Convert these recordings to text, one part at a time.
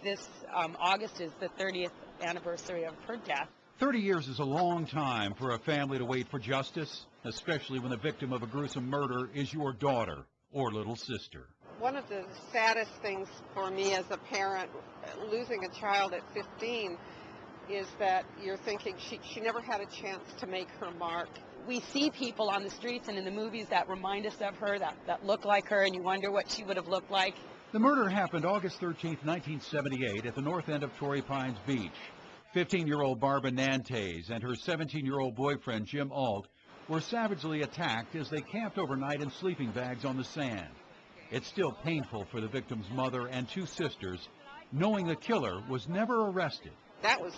This August is the 30th anniversary of her death. 30 years is a long time for a family to wait for justice, especially when the victim of a gruesome murder is your daughter or little sister. One of the saddest things for me as a parent, losing a child at 15, is that you're thinking she never had a chance to make her mark. We see people on the streets and in the movies that remind us of her, that look like her, and you wonder what she would have looked like. The murder happened August 13, 1978 at the north end of Torrey Pines Beach. 15-year-old Barbara Nantes and her 17-year-old boyfriend Jim Alt were savagely attacked as they camped overnight in sleeping bags on the sand. It's still painful for the victim's mother and two sisters, knowing the killer was never arrested. That was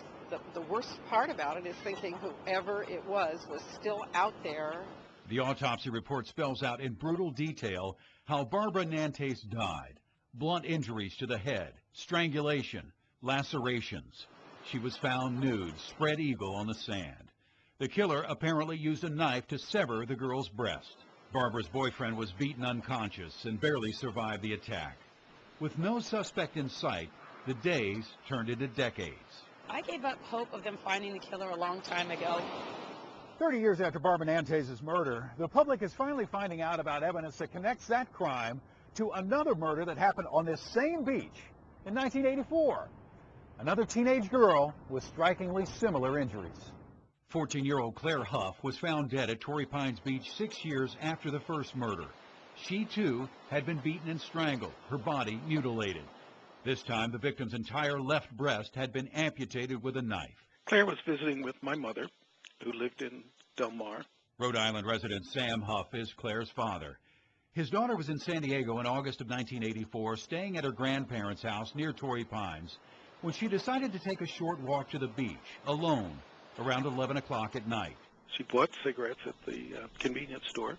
the worst part about it, is thinking whoever it was still out there. The autopsy report spells out in brutal detail how Barbara Nantes died. Blunt injuries to the head, strangulation, lacerations. She was found nude, spread eagle on the sand. The killer apparently used a knife to sever the girl's breast. Barbara's boyfriend was beaten unconscious and barely survived the attack. With no suspect in sight, the days turned into decades. I gave up hope of them finding the killer a long time ago. 30 years after Barbara Nantes' murder, the public is finally finding out about evidence that connects that crime to another murder that happened on this same beach in 1984. Another teenage girl with strikingly similar injuries. 14-year-old Claire Huff was found dead at Torrey Pines Beach 6 years after the first murder. She, too, had been beaten and strangled, her body mutilated. This time, the victim's entire left breast had been amputated with a knife. Claire was visiting with my mother, who lived in Del Mar. Rhode Island resident Sam Huff is Claire's father. His daughter was in San Diego in August of 1984, staying at her grandparents' house near Torrey Pines, when she decided to take a short walk to the beach, alone, around 11 o'clock at night. She bought cigarettes at the convenience store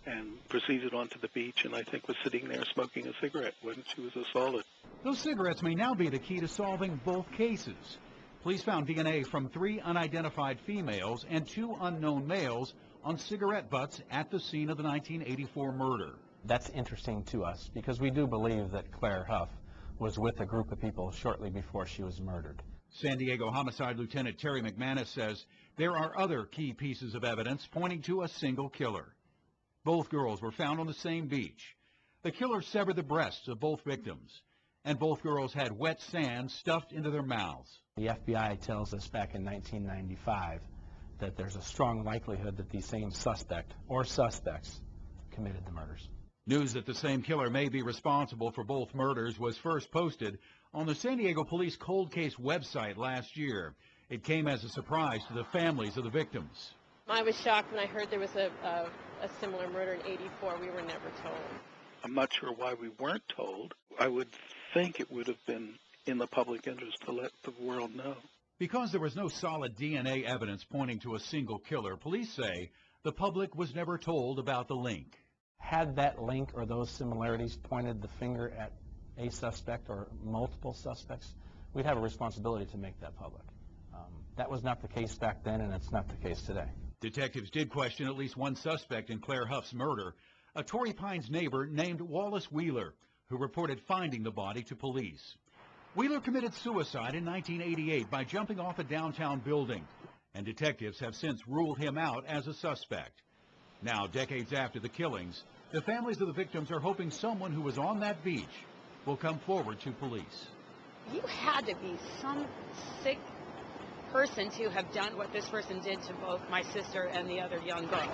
and proceeded onto the beach, and I think was sitting there smoking a cigarette when she was assaulted. Those cigarettes may now be the key to solving both cases. Police found DNA from 3 unidentified females and 2 unknown males on cigarette butts at the scene of the 1984 murder. That's interesting to us because we do believe that Claire Huff was with a group of people shortly before she was murdered. San Diego Homicide Lieutenant Terry McManus says there are other key pieces of evidence pointing to a single killer. Both girls were found on the same beach. The killer severed the breasts of both victims, and both girls had wet sand stuffed into their mouths. The FBI tells us back in 1995 that there's a strong likelihood that the same suspect or suspects committed the murders. News that the same killer may be responsible for both murders was first posted on the San Diego Police Cold Case website last year. It came as a surprise to the families of the victims. I was shocked when I heard there was a similar murder in '84. We were never told. I'm not sure why we weren't told. I would think it would have been in the public interest to let the world know. Because there was no solid DNA evidence pointing to a single killer, police say the public was never told about the link. Had that link or those similarities pointed the finger at a suspect or multiple suspects, we'd have a responsibility to make that public. That was not the case back then, and it's not the case today. Detectives did question at least one suspect in Claire Huff's murder, a Torrey Pines neighbor named Wallace Wheeler, who reported finding the body to police. Wheeler committed suicide in 1988 by jumping off a downtown building, and detectives have since ruled him out as a suspect. Now, decades after the killings, the families of the victims are hoping someone who was on that beach will come forward to police. You had to be some sick person to have done what this person did to both my sister and the other young girl.